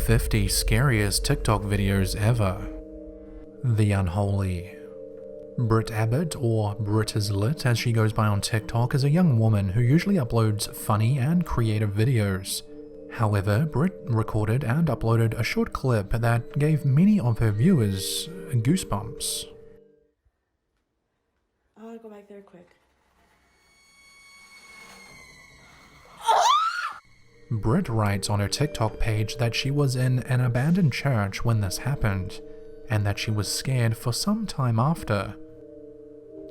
50 scariest TikTok videos ever. The Unholy. Britt Abbott, or Brit is Lit as she goes by on TikTok, is a young woman who usually uploads funny and creative videos. However, Britt recorded and uploaded a short clip that gave many of her viewers goosebumps. I'll go back there quick. Britt writes on her TikTok page that she was in an abandoned church when this happened, and that she was scared for some time after.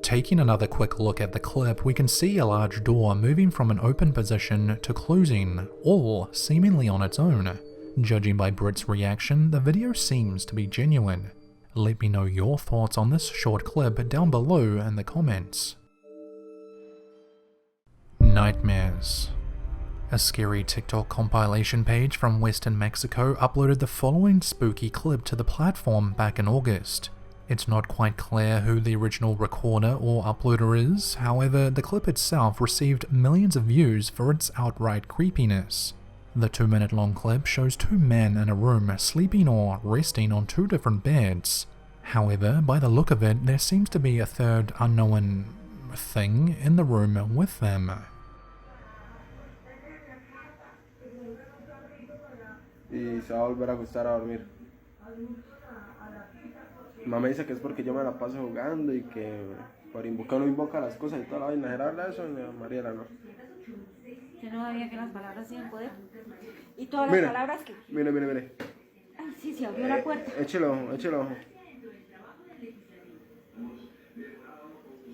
Taking another quick look at the clip, we can see a large door moving from an open position to closing, all seemingly on its own. Judging by Britt's reaction, the video seems to be genuine. Let me know your thoughts on this short clip down below in the comments. Nightmares. A scary TikTok compilation page from Western Mexico uploaded the following spooky clip to the platform back in August. It's not quite clear who the original recorder or uploader is, however, the clip itself received millions of views for its outright creepiness. The 2-minute long clip shows two men in a room sleeping or resting on two different beds. However, by the look of it, there seems to be a third unknown thing in the room with them. Y se va a volver a acostar a dormir. Mamá dice que es porque yo me la paso jugando y que por invocar uno invoca las cosas y toda la vaina. ¿Será verdad eso? Mariela, no. Yo no sabía que las palabras tienen poder. ¿Y todas las palabras que? Mire. Ay, sí, se abrió la puerta. Échelo ojo.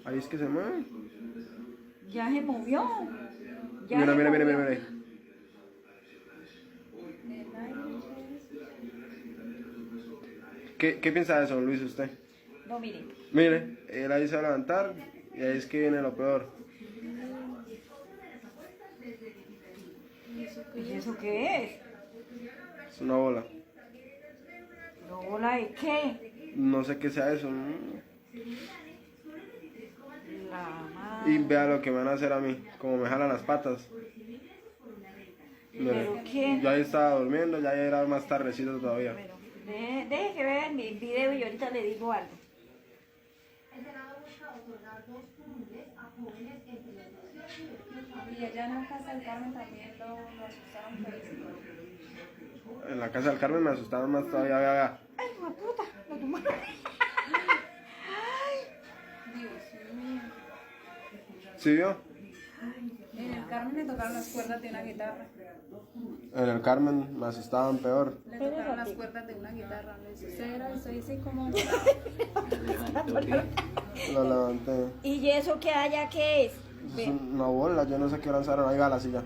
Ahí es que se mueve. Ya se movió. Mire. ¿Qué piensa de eso, Luis, usted? No, mire. Mire, él ahí se va a levantar y ahí es que viene lo peor. ¿Y eso qué es? Es una bola. ¿No bola de qué? No sé qué sea eso. La madre. Y vea lo que me van a hacer a mí, como me jalan las patas. Mire, ¿Pero qué? yo ahí estaba durmiendo, ya era más tardecito todavía. Bueno, deje que vea mi video y ahorita le digo algo. Y allá en la casa del Carmen también lo asustaron feísimo. En la casa del Carmen me asustaron más todavía, vea. ¡Ay, hijo de puta! ¡Lo tomaron! Dios mío. ¿Sí vio? En el Carmen le tocaron las cuerdas de una guitarra. En el Carmen me asustaban peor. Le tocaron las cuerdas de una guitarra. Le dice, usted era, estoy así como... Lo levanté. ¿Y eso que haya qué es? Es una bola, yo no sé qué lanzaron. Ahí va la silla,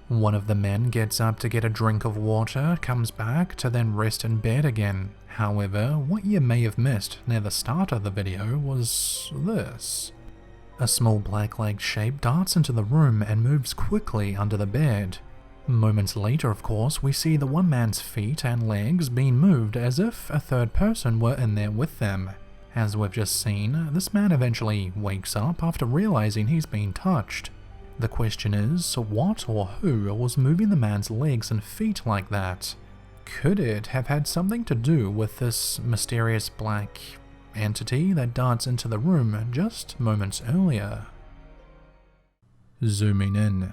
One of the men gets up to get a drink of water, comes back to then rest in bed again. However, what you may have missed near the start of the video was this. A small black-legged shape darts into the room and moves quickly under the bed. Moments later, of course, we see the one man's feet and legs being moved as if a third person were in there with them. As we've just seen, this man eventually wakes up after realizing he's been touched. The question is, what or who was moving the man's legs and feet like that? Could it have had something to do with this mysterious black entity that darts into the room just moments earlier? Zooming in.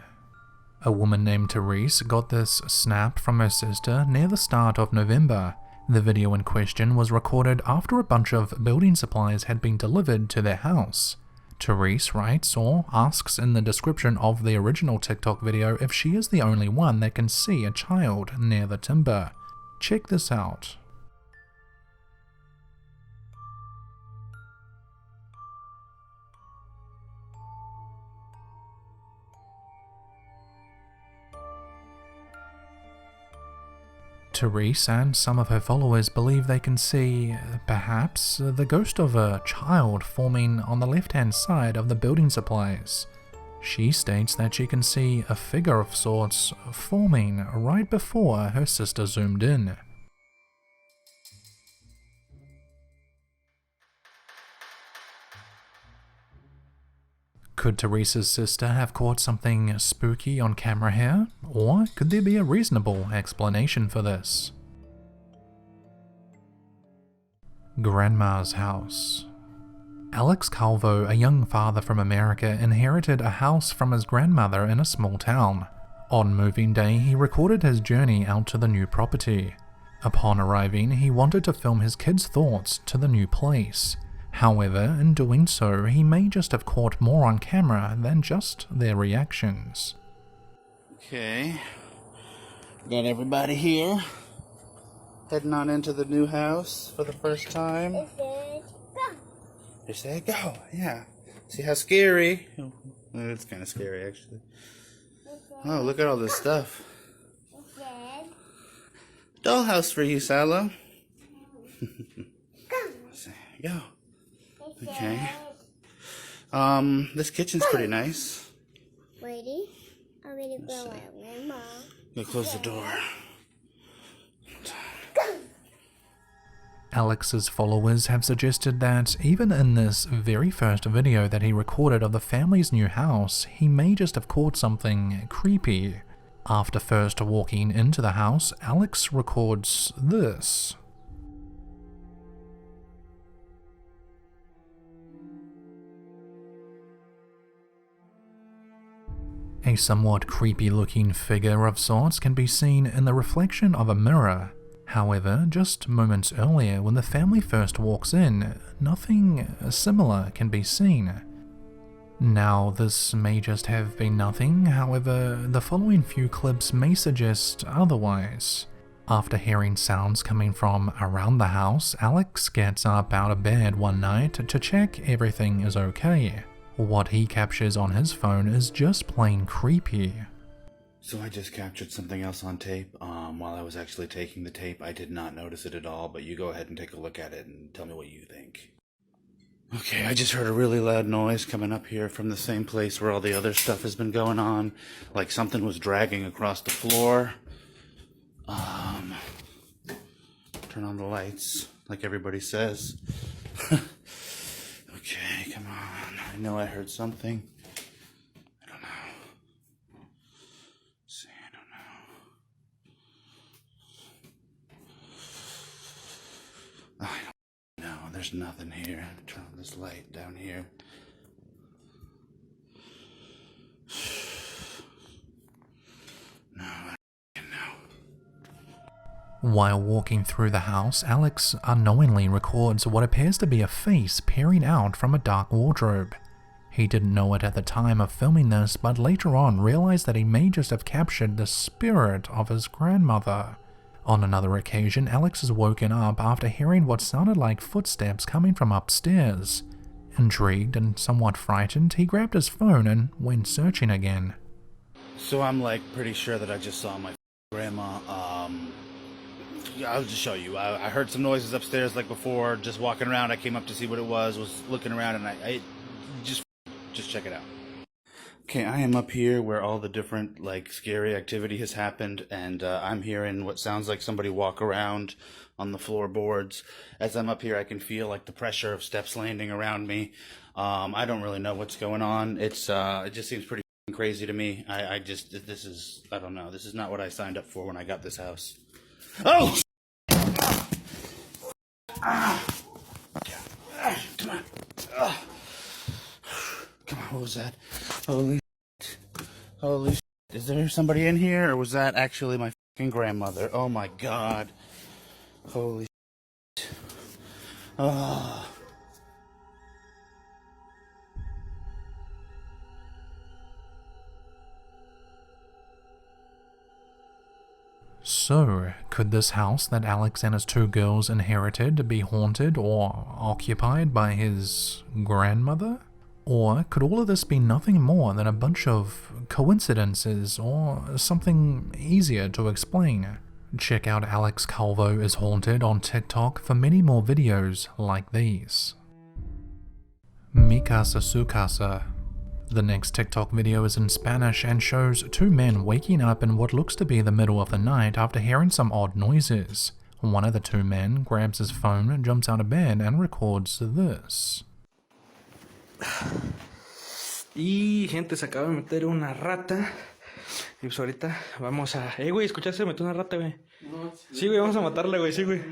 A woman named Therese got this snap from her sister near the start of November. The video in question was recorded after a bunch of building supplies had been delivered to their house. Therese writes or asks in the description of the original TikTok video if she is the only one that can see a child near the timber. Check this out. Therese and some of her followers believe they can see, perhaps, the ghost of a child forming on the left-hand side of the building supplies. She states that she can see a figure of sorts forming right before her sister zoomed in. Could Teresa's sister have caught something spooky on camera here? Or could there be a reasonable explanation for this? Grandma's house. Alex Calvo, a young father from America, inherited a house from his grandmother in a small town. On moving day, he recorded his journey out to the new property. Upon arriving, he wanted to film his kids' thoughts to the new place. However, in doing so, he may just have caught more on camera than just their reactions. Okay, got everybody here. Heading on into the new house for the first time. They say go, yeah. See how scary? It's kind of scary, actually. Oh, look at all this stuff. Dollhouse for you, Salo. Go. Okay. This kitchen's pretty nice. Ready? I'm ready to go out, Mom. Go close the door. Alex's followers have suggested that even in this very first video that he recorded of the family's new house, he may just have caught something creepy. After first walking into the house, Alex records this. A somewhat creepy looking figure of sorts can be seen in the reflection of a mirror. However, just moments earlier when the family first walks in, nothing similar can be seen. Now, this may just have been nothing, however, the following few clips may suggest otherwise. After hearing sounds coming from around the house, Alex gets up out of bed one night to check everything is okay. What he captures on his phone is just plain creepy. So I just captured something else on tape. While I was actually taking the tape, I did not notice it at all, but you go ahead and take a look at it and tell me what you think. Okay, I just heard a really loud noise coming up here from the same place where all the other stuff has been going on. Like something was dragging across the floor. Turn on the lights, like everybody says. Okay, come on. I know I heard something. I don't know. See, I don't know. I don't know. There's nothing here. Turn on this light down here. No, I don't know. While walking through the house, Alex unknowingly records what appears to be a face peering out from a dark wardrobe. He didn't know it at the time of filming this, but later on realized that he may just have captured the spirit of his grandmother. On another occasion, Alex is woken up after hearing what sounded like footsteps coming from upstairs. Intrigued and somewhat frightened, he grabbed his phone and went searching again. So I'm like pretty sure that I just saw my grandma. I'll just show you. I heard some noises upstairs like before, just walking around. I came up to see what it was looking around, and I just check it out. Okay, I am up here where all the different like scary activity has happened, and I'm hearing what sounds like somebody walk around on the floorboards. As I'm up here, I can feel like the pressure of steps landing around me. I don't really know what's going on. It just seems pretty crazy to me. I don't know. This is not what I signed up for when I got this house. Oh! Come on. Come on, what was that? Holy shit. Is there somebody in here, or was that actually my fucking grandmother? Oh my god. Holy shit. Oh. So, could this house that Alex and his two girls inherited be haunted or occupied by his grandmother? Or could all of this be nothing more than a bunch of coincidences or something easier to explain? Check out Alex Calvo is Haunted on TikTok for many more videos like these. Mi casa su casa. The next TikTok video is in Spanish and shows two men waking up in what looks to be the middle of the night after hearing some odd noises. One of the two men grabs his phone, jumps out of bed, and records this. Y gente, se acaba de meter una rata. Y pues ahorita vamos a... güey, ¿escuchaste? Se metió una rata, güey. No, Sí, güey, vamos a matarla, güey, sí, güey.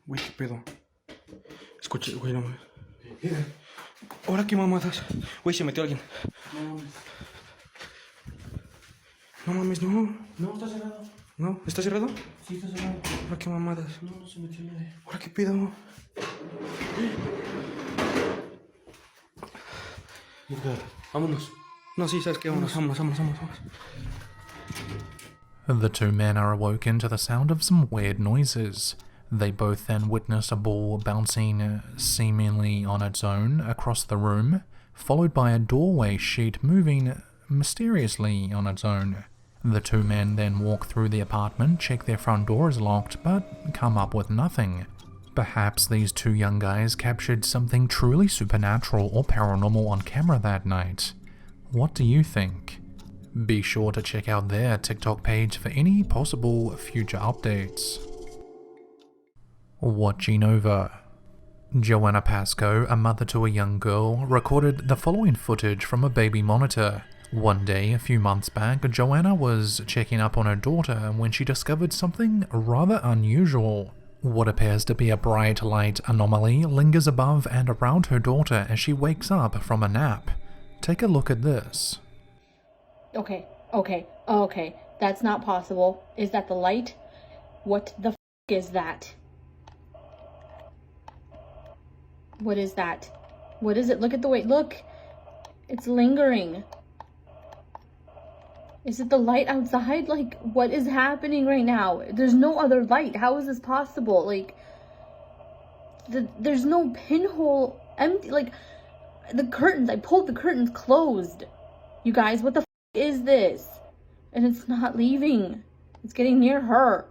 Güey, ¿qué pedo? Escuché, güey, no mames. Ahora qué mamadas. Güey, se metió alguien. No mames, no. No, está cerrado. ¿No? ¿Está cerrado? Sí, está cerrado. Ahora qué mamadas. No, no se metió nadie. Ahora qué pedo. Vámonos. No, sí, ¿sabes qué? Vámonos. The two men are awoken to the sound of some weird noises. They both then witness a ball bouncing seemingly on its own across the room, followed by a doorway sheet moving mysteriously on its own. The two men then walk through the apartment, check their front door is locked, but come up with nothing. Perhaps these two young guys captured something truly supernatural or paranormal on camera that night. What do you think? Be sure to check out their TikTok page for any possible future updates. Watching over. Joanna Pascoe, a mother to a young girl, recorded the following footage from a baby monitor. One day, a few months back, Joanna was checking up on her daughter when she discovered something rather unusual. What appears to be a bright light anomaly lingers above and around her daughter as she wakes up from a nap. Take a look at this. Okay. That's not possible. Is that the light? What the f*** is that? What is that? What is it? Look at the way, look! It's lingering. Is it the light outside? Like, what is happening right now? There's no other light. How is this possible? Like, there's no pinhole empty. Like, the curtains, I pulled the curtains closed. You guys, what the f*** is this? And it's not leaving. It's getting near her.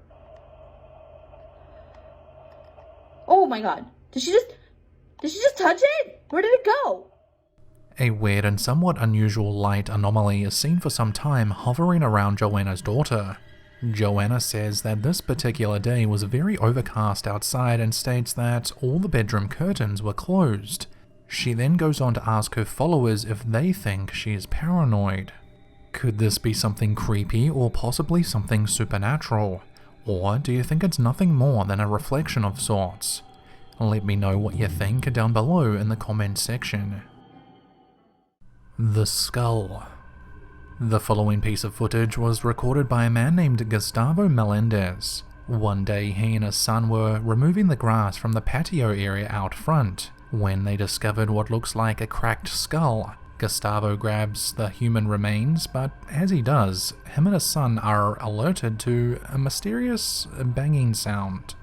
Oh my god. Did she just touch it? Where did it go? A weird and somewhat unusual light anomaly is seen for some time hovering around Joanna's daughter. Joanna says that this particular day was very overcast outside and states that all the bedroom curtains were closed. She then goes on to ask her followers if they think she is paranoid. Could this be something creepy or possibly something supernatural? Or do you think it's nothing more than a reflection of sorts? Let me know what you think down below in the comments section. The Skull. The following piece of footage was recorded by a man named Gustavo Melendez. One day he and his son were removing the grass from the patio area out front when they discovered what looks like a cracked skull. Gustavo grabs the human remains, but as he does, him and his son are alerted to a mysterious banging sound.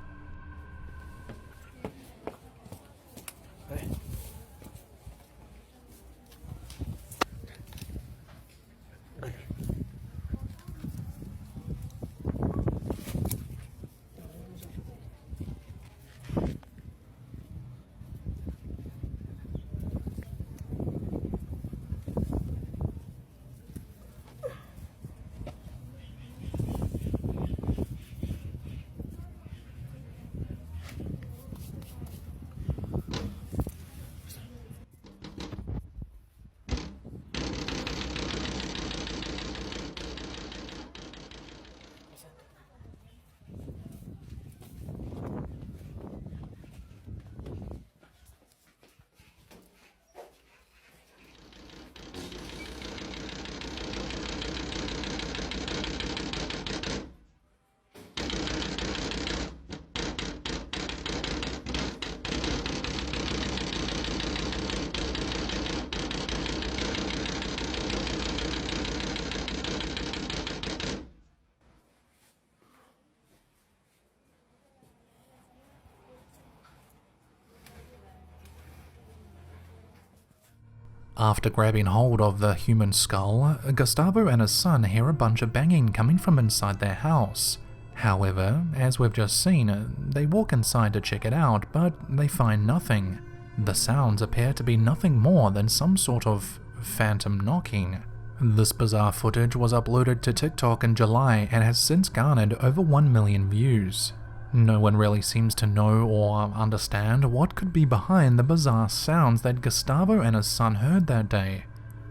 After grabbing hold of the human skull, Gustavo and his son hear a bunch of banging coming from inside their house. However, as we've just seen, they walk inside to check it out, but they find nothing. The sounds appear to be nothing more than some sort of phantom knocking. This bizarre footage was uploaded to TikTok in July and has since garnered over 1 million views. No one really seems to know or understand what could be behind the bizarre sounds that Gustavo and his son heard that day.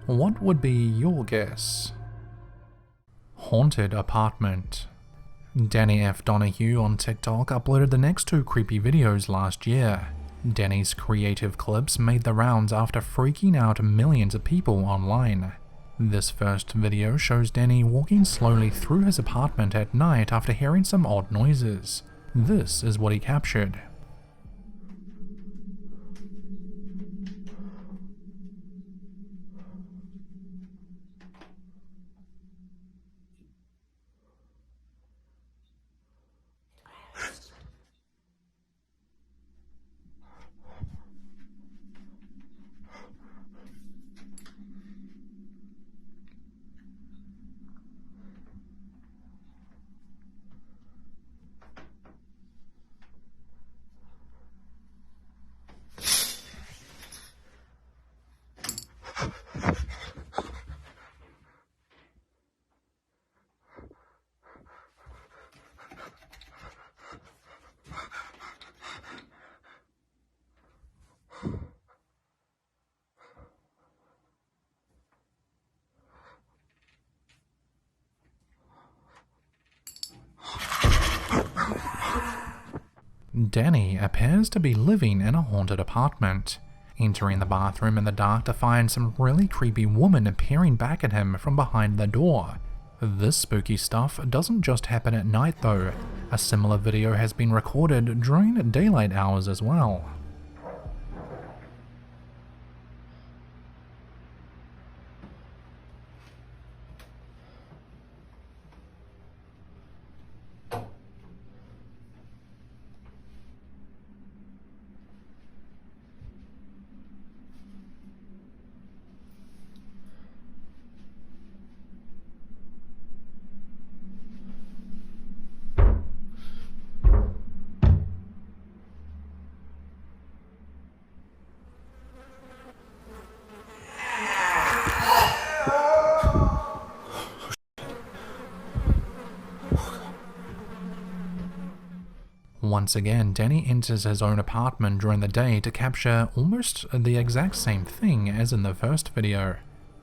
What would be your guess? Haunted apartment. Danny F. Donahue on TikTok uploaded the next two creepy videos last year. Danny's creative clips made the rounds after freaking out millions of people online. This first video shows Danny walking slowly through his apartment at night after hearing some odd noises. This is what he captured. Danny appears to be living in a haunted apartment, entering the bathroom in the dark to find some really creepy woman peering back at him from behind the door. This spooky stuff doesn't just happen at night though. A similar video has been recorded during daylight hours as well. Once again, Danny enters his own apartment during the day to capture almost the exact same thing as in the first video.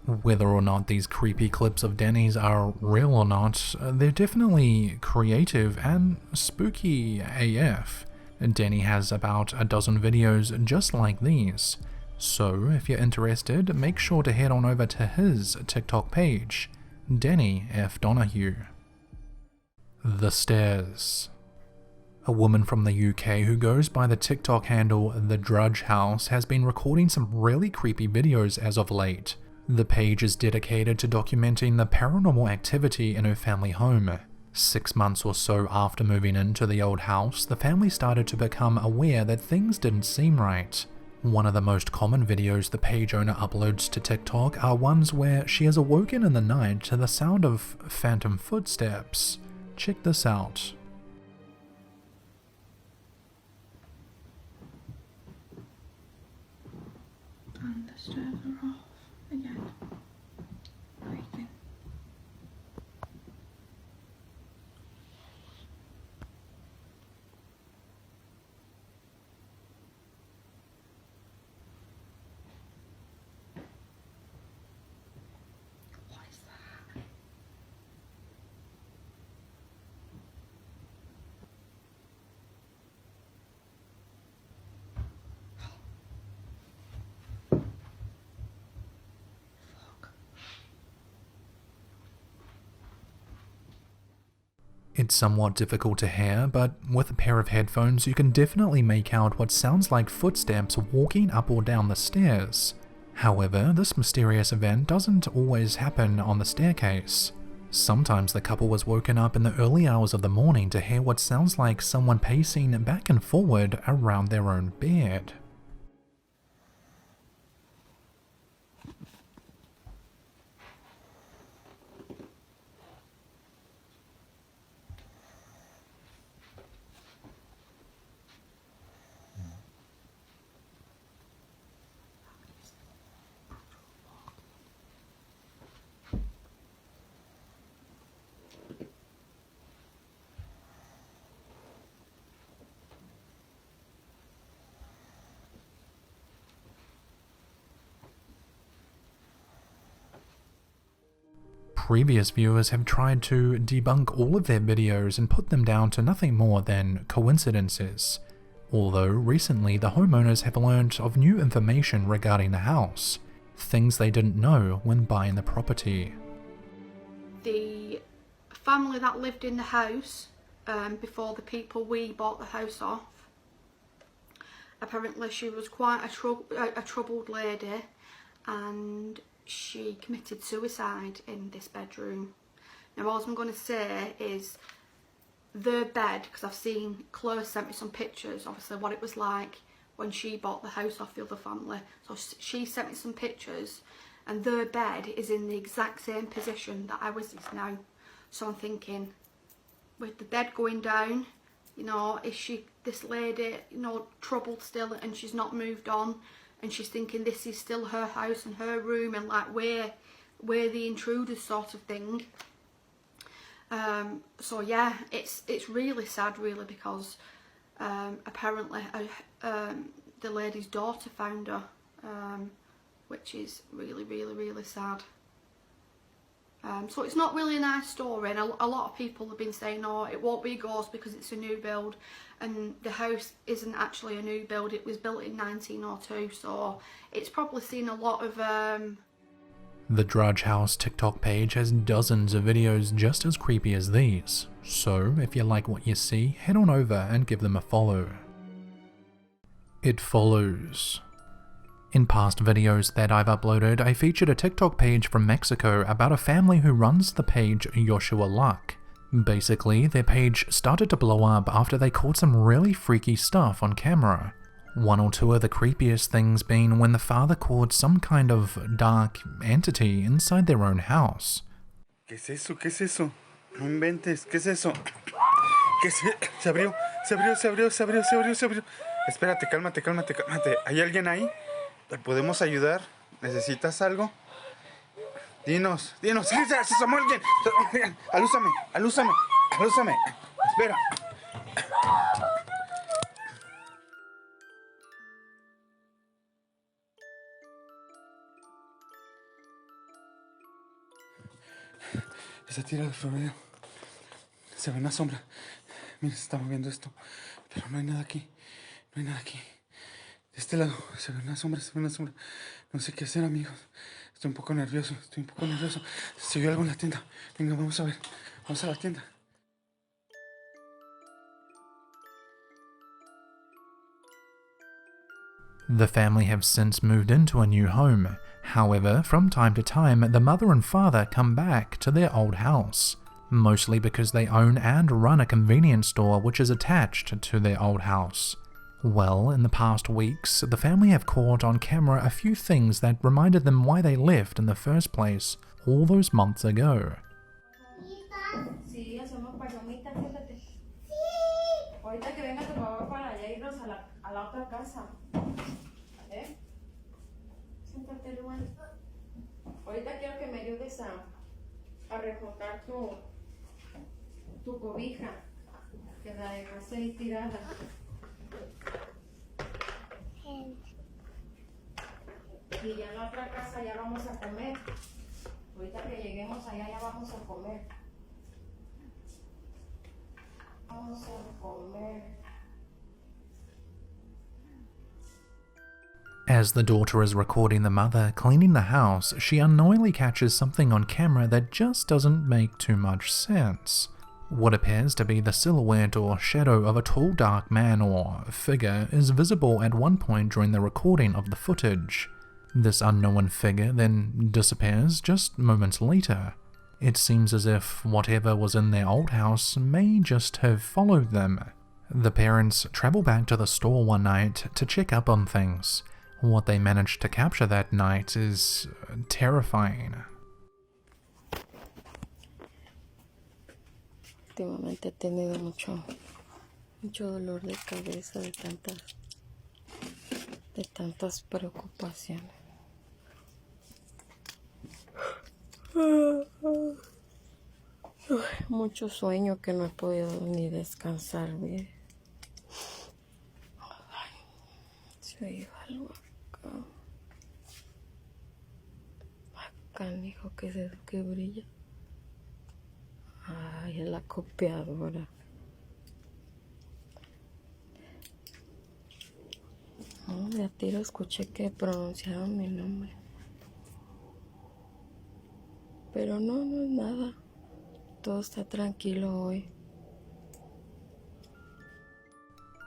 Whether or not these creepy clips of Danny's are real or not, they're definitely creative and spooky AF. Danny has about a dozen videos just like these, so if you're interested, make sure to head on over to his TikTok page, Danny F. Donahue. The Stairs. A woman from the UK who goes by the TikTok handle The Drudge House has been recording some really creepy videos as of late. The page is dedicated to documenting the paranormal activity in her family home. 6 months or so after moving into the old house, the family started to become aware that things didn't seem right. One of the most common videos the page owner uploads to TikTok are ones where she is awoken in the night to the sound of phantom footsteps. Check this out. And the stairs are off again. Breathing. What is that? It's somewhat difficult to hear, but with a pair of headphones you can definitely make out what sounds like footsteps walking up or down the stairs. However, this mysterious event doesn't always happen on the staircase. Sometimes the couple was woken up in the early hours of the morning to hear what sounds like someone pacing back and forward around their own bed. previous viewers have tried to debunk all of their videos and put them down to nothing more than coincidences. Although recently the homeowners have learned of new information regarding the house, things they didn't know when buying the property. The family that lived in the house before the people we bought the house off, apparently she was quite a troubled lady, and she committed suicide in this bedroom. Now all I'm going to say is the bed, because I've seen Chloe sent me some pictures, obviously what it was like when she bought the house off the other family. So she sent me some pictures, and their bed is in the exact same position that I was in now. So I'm thinking, with the bed going down, you know, is this lady, you know, troubled still and she's not moved on, and she's thinking this is still her house and her room, and like we're the intruders sort of thing. So yeah, it's really sad really, because apparently the lady's daughter found her, which is really sad. So it's not really a nice story, and a lot of people have been saying, oh, it won't be a ghost because it's a new build, and the house isn't actually a new build, it was built in 1902, so it's probably seen a lot of The Drudge House TikTok page has dozens of videos just as creepy as these, so if you like what you see, head on over and give them a follow. It follows. In past videos that I've uploaded, I featured a TikTok page from Mexico about a family who runs the page Joshua Luck. Basically, their page started to blow up after they caught some really freaky stuff on camera. One or two of the creepiest things being when the father caught some kind of dark entity inside their own house. ¿Qué es eso? ¿Qué es eso? No inventes, ¿qué es eso? ¿Qué es? Se abrió, se abrió, se abrió, se abrió, se abrió, se abrió. Espérate, cálmate, cálmate, cálmate. ¿Hay alguien ahí? ¿Te podemos ayudar? ¿Necesitas algo? Dinos, dinos. ¡Sí, se asomó alguien! Alúzame, alúzame, alúzame. Espera. Está tirado el florero. Se ve una sombra. Mira, se está moviendo esto. Pero no hay nada aquí. No hay nada aquí. De este lado se ve una sombra, se ve una sombra. No sé qué hacer, amigos. Estoy un poco nervioso, estoy un poco nervioso. Se vio algo en la tienda. Venga, vamos a ver. Vamos a la tienda. The family have since moved into a new home. However, from time to time, the mother and father come back to their old house, mostly because they own and run a convenience store which is attached to their old house. Well, in the past weeks, the family have caught on camera a few things that reminded them why they left in the first place all those months ago. Sí, hacemos palomitas, fíjate. Sí. Ahorita que venga tu papá para allá irnos a la otra casa. Siéntate, Luan. Ahorita quiero que me ayudes a remontar tu cobija, que la dejaste ahí tirada. Y ya en la otra casa ya vamos a comer. Ahorita que lleguemos allá ya vamos a comer. Vamos a comer. As the daughter is recording the mother cleaning the house, she unknowingly catches something on camera that just doesn't make too much sense. What appears to be the silhouette or shadow of a tall dark man or figure is visible at one point during the recording of the footage. This unknown figure then disappears just moments later. It seems as if whatever was in their old house may just have followed them. The parents travel back to the store one night to check up on things. What they managed to capture that night is terrifying. Últimamente he tenido mucho dolor de cabeza de tantas preocupaciones. Mucho sueño que no he podido ni descansar bien. Se oye algo acá, hijo, que es eso que brilla. Ay, es la copiadora. No, de a tiro escuché que pronunciaron mi nombre. Pero no, no es nada. Todo está tranquilo hoy.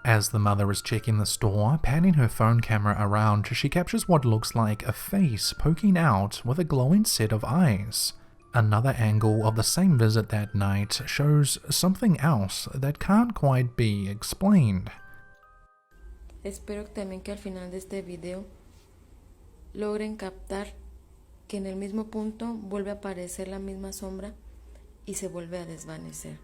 As the mother is checking the store, panning her phone camera around, she captures what looks like a face poking out with a glowing set of eyes. Another angle of the same visit that night shows something else that can't quite be explained. Espero también que al final de este video logren captar que en el mismo punto vuelve a aparecer la misma sombra y se vuelve a desvanecer.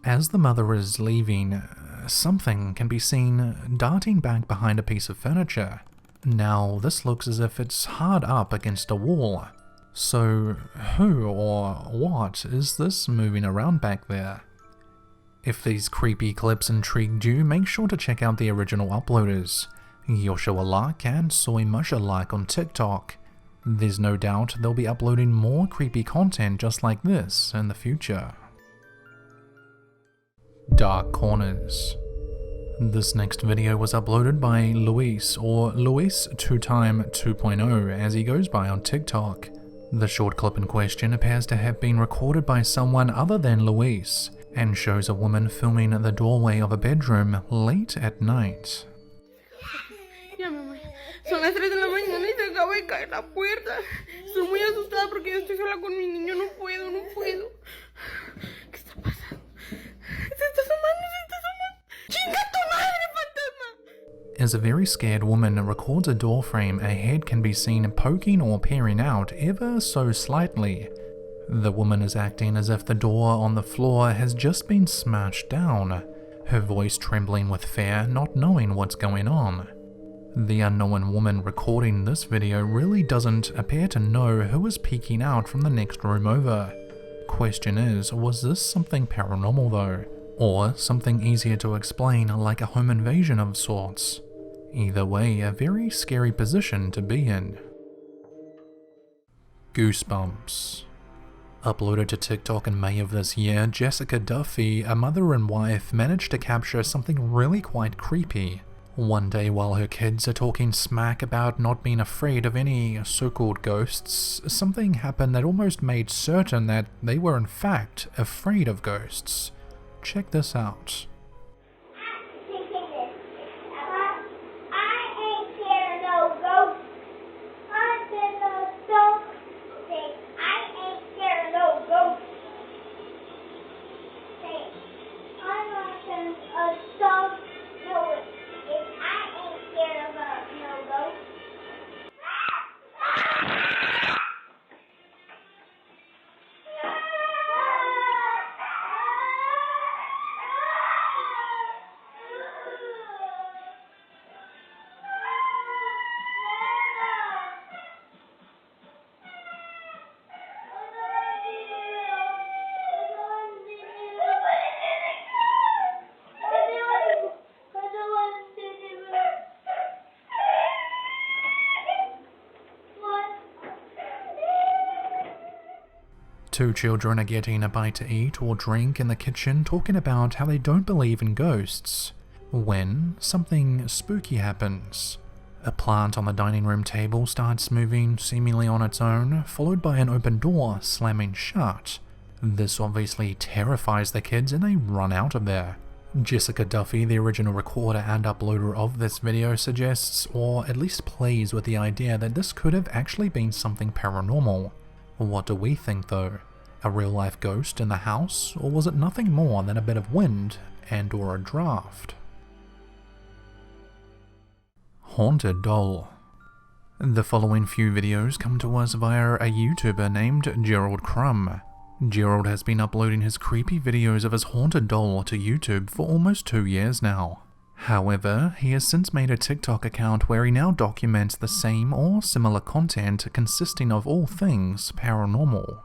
As the mother is leaving, something can be seen darting back behind a piece of furniture. Now, this looks as if it's hard up against a wall. So, who or what is this moving around back there? If these creepy clips intrigued you, make sure to check out the original uploaders, Yoshua Lark and Soy Musha Lark on TikTok. There's no doubt they'll be uploading more creepy content just like this in the future. Dark Corners. This next video was uploaded by Luis, or Luis 2time2.0 as he goes by on TikTok. The short clip in question appears to have been recorded by someone other than Luis, and shows a woman filming the doorway of a bedroom late at night. Ya, mamá. Son las 3 de la mañana y se acaba de caer la puerta. Estoy muy asustada porque yo estoy sola con mi niño. No puedo. ¿Qué está pasando? Se está asomando. ¡Chinga tu madre, fantasma! As a very scared woman records a door frame, a head can be seen poking or peering out ever so slightly. The woman is acting as if the door on the floor has just been smashed down, her voice trembling with fear, not knowing what's going on. The unknown woman recording this video really doesn't appear to know who is peeking out from the next room over. Question is, was this something paranormal though? Or something easier to explain like a home invasion of sorts? Either way, a very scary position to be in. Goosebumps. Uploaded to TikTok in May of this year, Jessica Duffy, a mother and wife, managed to capture something really quite creepy. One day while her kids are talking smack about not being afraid of any so-called ghosts, something happened that almost made certain that they were in fact afraid of ghosts. Check this out. Two children are getting a bite to eat or drink in the kitchen, talking about how they don't believe in ghosts, when something spooky happens. A plant on the dining room table starts moving seemingly on its own, followed by an open door slamming shut. This obviously terrifies the kids and they run out of there. Jessica Duffy, the original recorder and uploader of this video, suggests, or at least plays with the idea that this could have actually been something paranormal. What do we think though? A real-life ghost in the house, or was it nothing more than a bit of wind and or a draft? Haunted Doll. The following few videos come to us via a YouTuber named Gerald Crumb. Gerald has been uploading his creepy videos of his haunted doll to YouTube for almost 2 years now. However, he has since made a TikTok account where he now documents the same or similar content consisting of all things paranormal.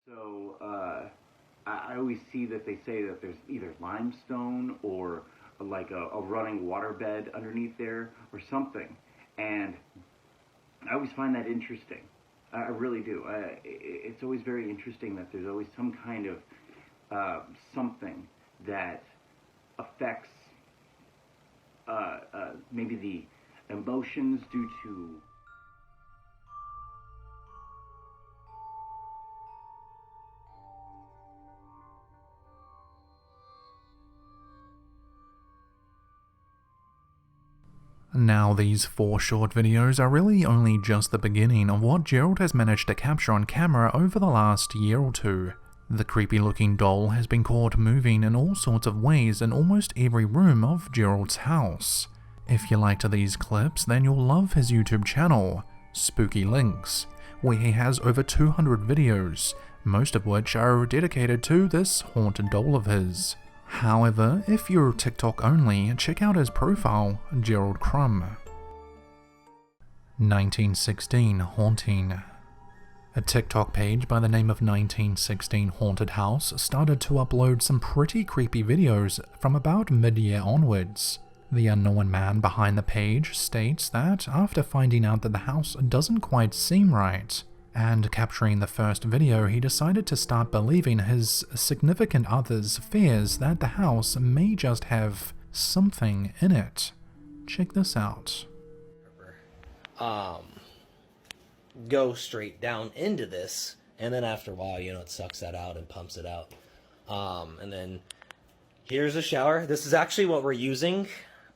So, I always see that they say that there's either limestone or like a running waterbed underneath there or something. And I always find that interesting. I really do. It's always very interesting that there's always some kind of something that affects maybe the emotions due to... Now, these 4 short videos are really only just the beginning of what Gerald has managed to capture on camera over the last year or two. The creepy looking doll has been caught moving in all sorts of ways in almost every room of Gerald's house. If you liked these clips, then you'll love his YouTube channel, Spooky Links, where he has over 200 videos, most of which are dedicated to this haunted doll of his. However, if you're TikTok only, check out his profile, Gerald Crumb. 1916 Haunting. A TikTok page by the name of 1916 Haunted House started to upload some pretty creepy videos from about mid-year onwards. The unknown man behind the page states that after finding out that the house doesn't quite seem right, and capturing the first video, he decided to start believing his significant other's fears that the house may just have something in it. Check this out. Go straight down into this, and then after a while, you know, it sucks that out and pumps it out. And then here's a shower. This is actually what we're using.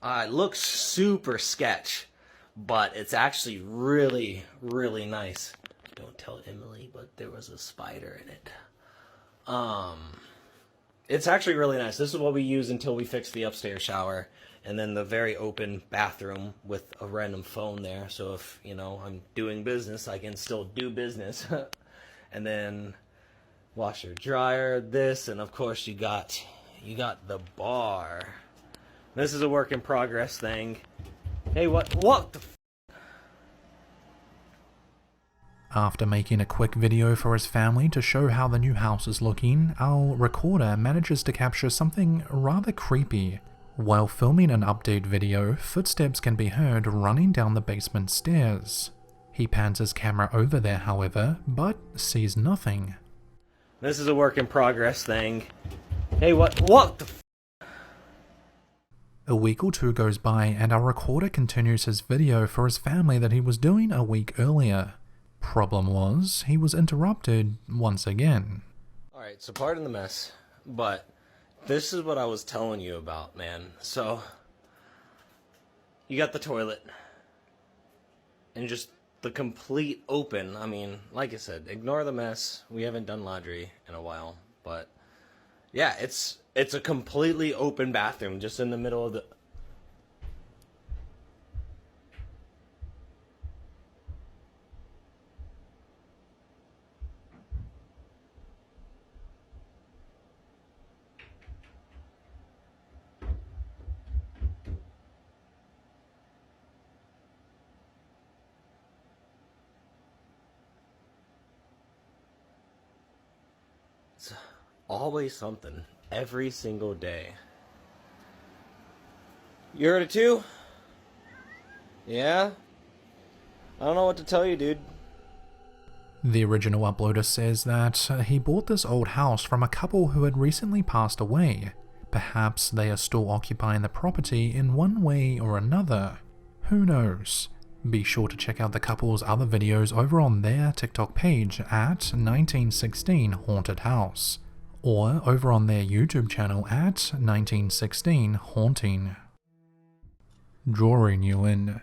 It looks super sketch, but it's actually really, really nice. Don't tell Emily, but there was a spider in it. It's actually really nice. This is what we use until we fix the upstairs shower. And then the very open bathroom with a random phone there. So if, you know, I'm doing business, I can still do business. And then washer, dryer, this, and of course you got the bar. This is a work in progress thing. Hey, what the After making a quick video for his family to show how the new house is looking, our recorder manages to capture something rather creepy. While filming an update video, footsteps can be heard running down the basement stairs. He pans his camera over there, however, but sees nothing. This is a work in progress thing. Hey, what the A week or two goes by and our recorder continues his video for his family that he was doing a week earlier. Problem was, he was interrupted once again. Alright, so pardon the mess, but this is what I was telling you about, man. So, you got the toilet, and just the complete open. I mean, like I said, ignore the mess. We haven't done laundry in a while, but yeah, it's a completely open bathroom just in the middle of the... It's always something, every single day. You heard it too? Yeah? I don't know what to tell you, dude. The original uploader says that he bought this old house from a couple who had recently passed away. Perhaps they are still occupying the property in one way or another. Who knows? Be sure to check out the couple's other videos over on their TikTok page at 1916 Haunted House, or over on their YouTube channel at 1916 Haunting. Drawing you in.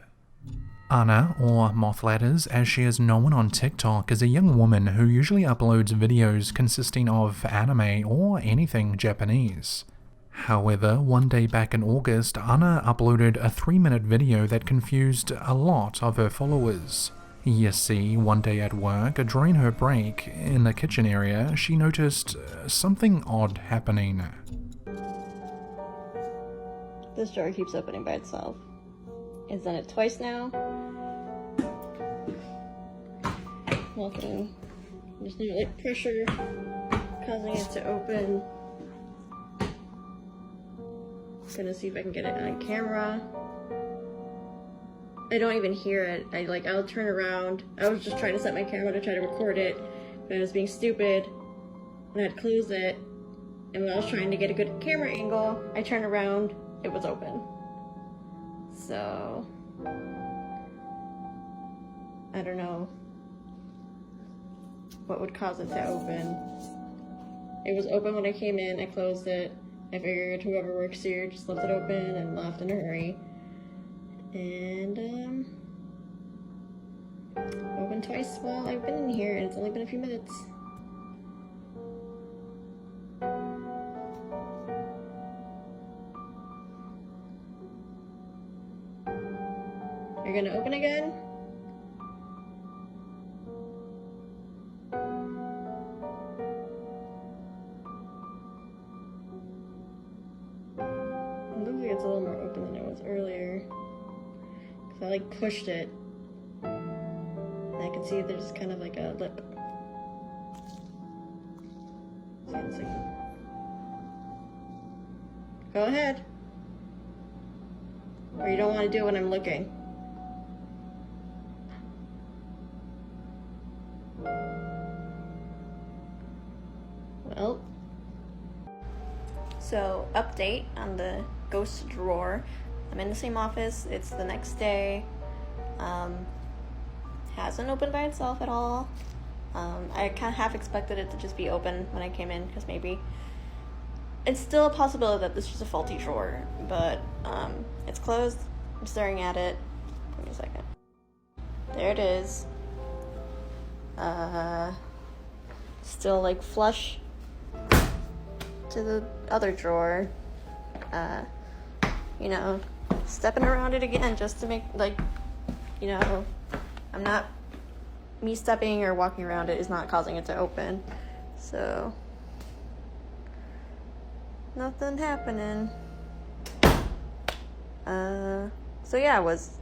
Anna, or Mothletters as she is known on TikTok, is a young woman who usually uploads videos consisting of anime or anything Japanese. However, one day back in August, Anna uploaded a 3-minute video that confused a lot of her followers. You see, one day at work, during her break in the kitchen area, she noticed something odd happening. This drawer keeps opening by itself. It's done it twice now. Nothing. There's no like pressure causing it to open. Gonna see if I can get it on camera. I don't even hear it. I'll turn around. I was just trying to set my camera to try to record it, but I was being stupid and I had to close it. And when I was trying to get a good camera angle, I turned around, it was open. So I don't know what would cause it to open. It was open when I came in, I closed it. I figured whoever works here just left it open and left in a hurry. And opened twice while I've been in here, and it's only been a few minutes. You're gonna open again? It looks like it's a little more open than it was earlier. Cause I like pushed it. And I can see there's kind of like a lip. See. Go ahead. Or you don't want to do it when I'm looking. Well. So, update on the ghost drawer. I'm in the same office. It's the next day. Hasn't opened by itself at all. I kind of half expected it to just be open when I came in, because maybe it's still a possibility that this is a faulty drawer, but it's closed. I'm staring at it. Give me a second. There it is. Still like flush to the other drawer. You know, stepping around it again just to make, like, you know, me stepping or walking around it is not causing it to open. So, nothing happening. So yeah, it was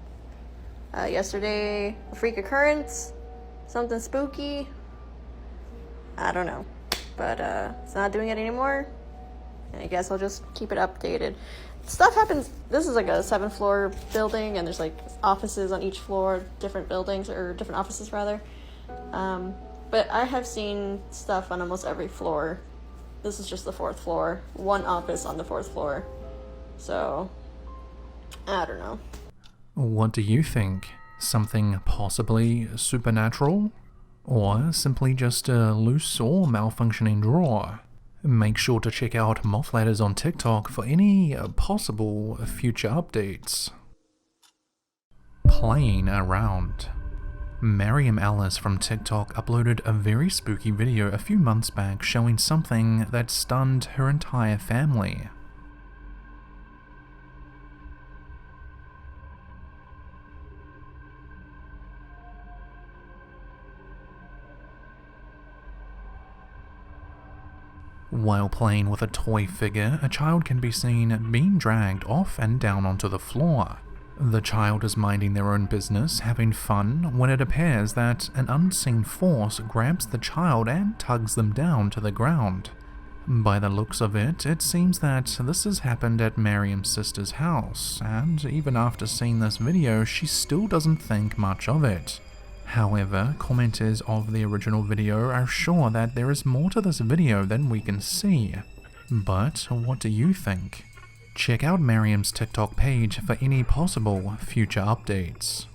yesterday a freak occurrence, something spooky. I don't know, but it's not doing it anymore. I guess I'll just keep it updated. Stuff happens. This is like a 7th floor building, and there's like offices on each floor, different buildings, or different offices rather. But I have seen stuff on almost every floor. This is just the 4th floor. One office on the 4th floor. So, I don't know. What do you think? Something possibly supernatural? Or simply just a loose or malfunctioning drawer? Make sure to check out Mothletters on TikTok for any possible future updates. Playing around. Miriam Alice from TikTok uploaded a very spooky video a few months back showing something that stunned her entire family. While playing with a toy figure, a child can be seen being dragged off and down onto the floor. The child is minding their own business, having fun, when it appears that an unseen force grabs the child and tugs them down to the ground. By the looks of it, it seems that this has happened at Miriam's sister's house, and even after seeing this video, she still doesn't think much of it. However, commenters of the original video are sure that there is more to this video than we can see. But what do you think? Check out Miriam's TikTok page for any possible future updates.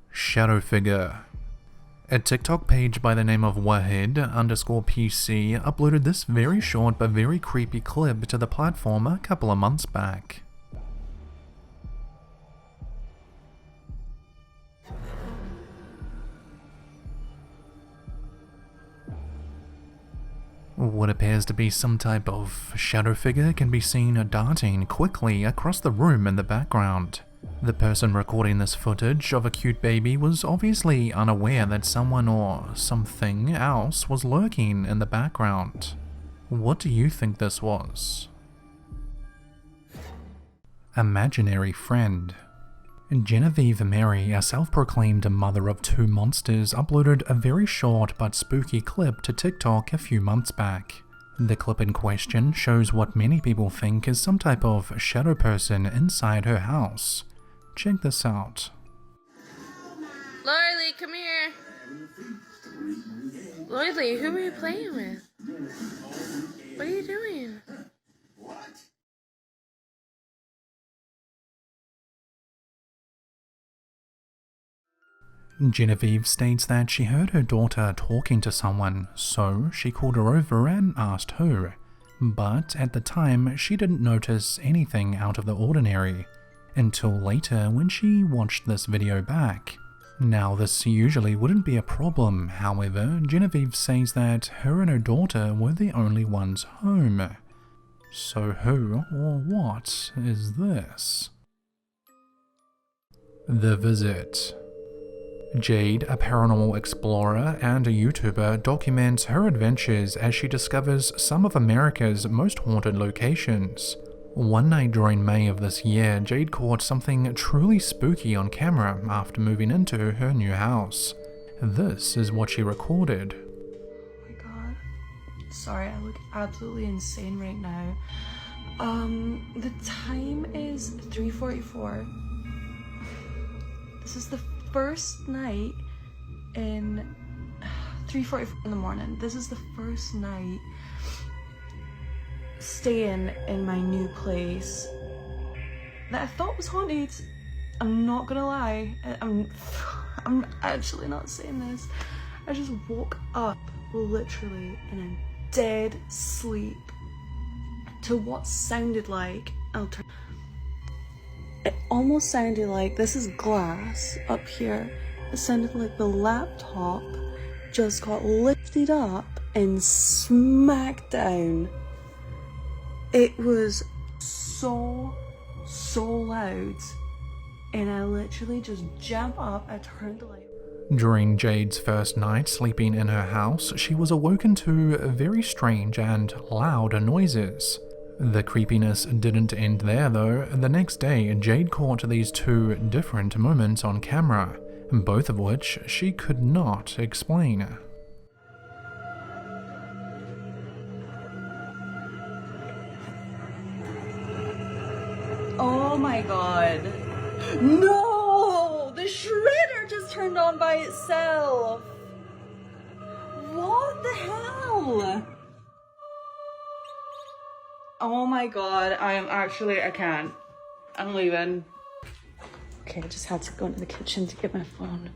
Shadow Figure. A TikTok page by the name of Wahid_PC uploaded this very short but very creepy clip to the platform a couple of months back. What appears to be some type of shadow figure can be seen darting quickly across the room in the background. The person recording this footage of a cute baby was obviously unaware that someone or something else was lurking in the background. What do you think this was? Imaginary friend. Genevieve Mary, a self-proclaimed mother of 2 monsters, uploaded a very short but spooky clip to TikTok a few months back. The clip in question shows what many people think is some type of shadow person inside her house. Check this out. Lily, come here. Lily, who are you playing with? What are you doing? Genevieve states that she heard her daughter talking to someone, so she called her over and asked who. But at the time, she didn't notice anything out of the ordinary, until later when she watched this video back. Now, this usually wouldn't be a problem, however, Genevieve says that her and her daughter were the only ones home. So who or what is this? The Visit. Jade, a paranormal explorer and a YouTuber, documents her adventures as she discovers some of America's most haunted locations. One night during May of this year, Jade caught something truly spooky on camera after moving into her new house. This is what she recorded. Oh my god. Sorry, I look absolutely insane right now. The time is 3:44. This is the first night in 3:44 in the morning. This is the first night staying in my new place that I thought was haunted. I'm not gonna lie. I'm actually not saying this. I just woke up literally in a dead sleep to what sounded like, it almost sounded like, this is glass up here, it sounded like the laptop just got lifted up and smacked down. It was so loud, and I literally just jumped up, I turned the light. During Jade's first night sleeping in her house, she was awoken to very strange and loud noises. The creepiness didn't end there though. The next day, Jade caught these 2 different moments on camera, both of which she could not explain. Oh my god. No! The shredder just turned on by itself! What the hell? Oh my god, I can't. I'm leaving. Okay, I just had to go into the kitchen to get my phone.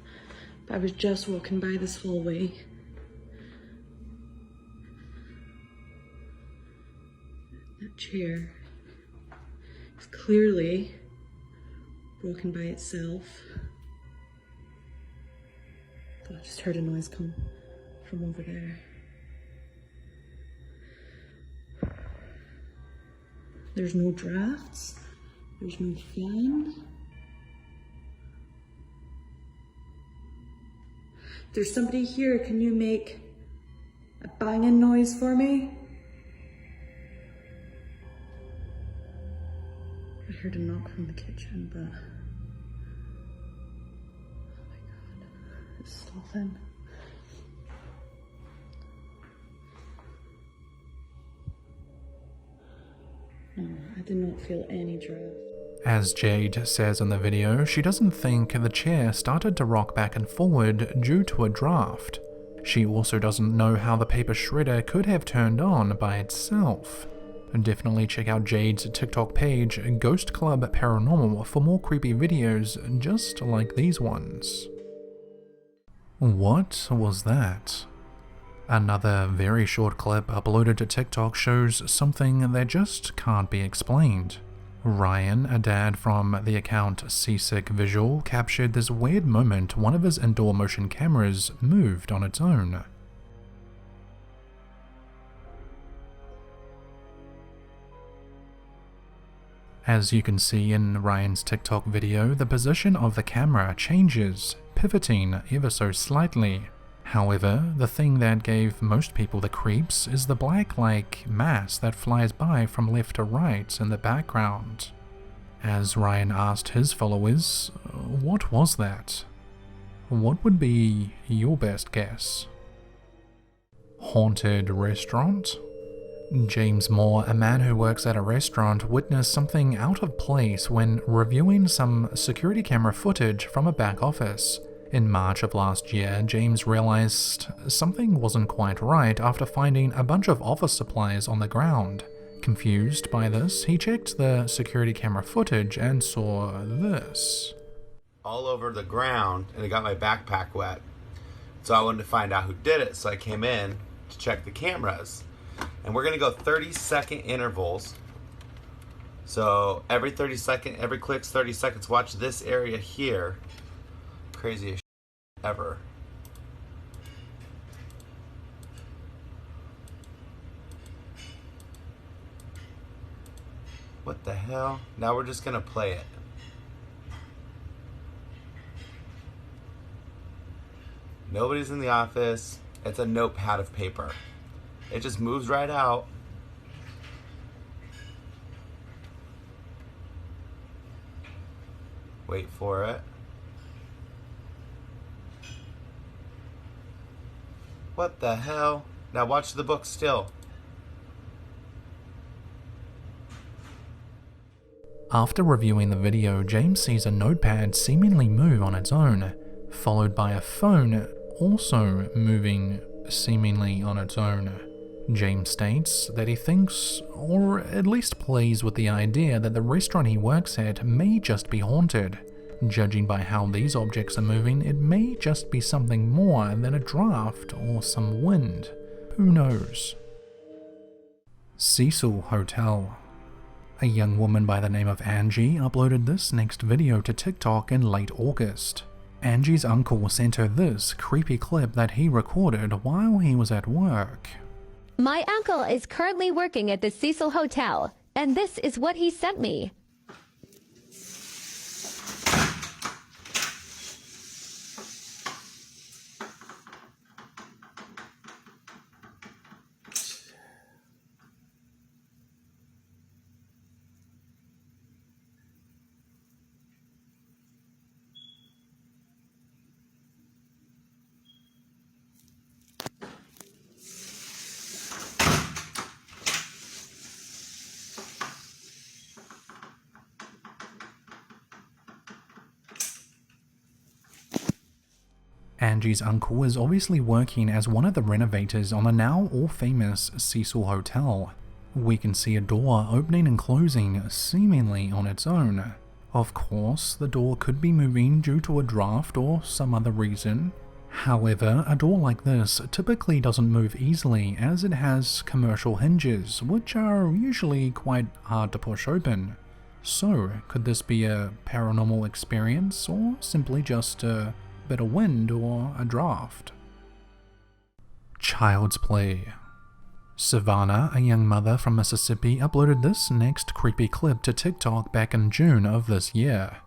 But I was just walking by this hallway. That chair is clearly broken by itself. I just heard a noise come from over there. There's no drafts. There's no fan. There's somebody here. Can you make a banging noise for me? I heard a knock from the kitchen, but oh my god, it's stopping. No, I did not feel any draft. As Jade says in the video, she doesn't think the chair started to rock back and forward due to a draft. She also doesn't know how the paper shredder could have turned on by itself. Definitely check out Jade's TikTok page, Ghost Club Paranormal, for more creepy videos just like these ones. What was that? Another very short clip uploaded to TikTok shows something that just can't be explained. Ryan, a dad from the account Seasick Visual, captured this weird moment one of his indoor motion cameras moved on its own. As you can see in Ryan's TikTok video, the position of the camera changes, pivoting ever so slightly. However, the thing that gave most people the creeps is the black-like mass that flies by from left to right in the background. As Ryan asked his followers, what was that? What would be your best guess? Haunted restaurant? James Moore, a man who works at a restaurant, witnessed something out of place when reviewing some security camera footage from a back office. In March of last year, James realized something wasn't quite right after finding a bunch of office supplies on the ground. Confused by this, he checked the security camera footage and saw this. All over the ground, and it got my backpack wet. So I wanted to find out who did it, so I came in to check the cameras. And we're gonna go 30-second intervals. So every click's 30 seconds. Watch this area here. Craziest ever. What the hell? Now we're just gonna play it. Nobody's in the office. It's a notepad of paper. It just moves right out. Wait for it. What the hell? Now watch the book still. After reviewing the video, James sees a notepad seemingly move on its own, followed by a phone also moving seemingly on its own. James states that he thinks, or at least plays with the idea that the restaurant he works at may just be haunted. Judging by how these objects are moving, it may just be something more than a draft or some wind. Who knows? Cecil Hotel. A young woman by the name of Angie uploaded this next video to TikTok in late August. Angie's uncle sent her this creepy clip that he recorded while he was at work. My uncle is currently working at the Cecil Hotel, and this is what he sent me. Angie's uncle is obviously working as one of the renovators on the now all-famous Cecil Hotel. We can see a door opening and closing seemingly on its own. Of course, the door could be moving due to a draft or some other reason. However, a door like this typically doesn't move easily as it has commercial hinges, which are usually quite hard to push open. So, could this be a paranormal experience or simply just a bit of wind or a draft? Child's play. Savannah, a young mother from Mississippi, uploaded this next creepy clip to TikTok back in June of this year.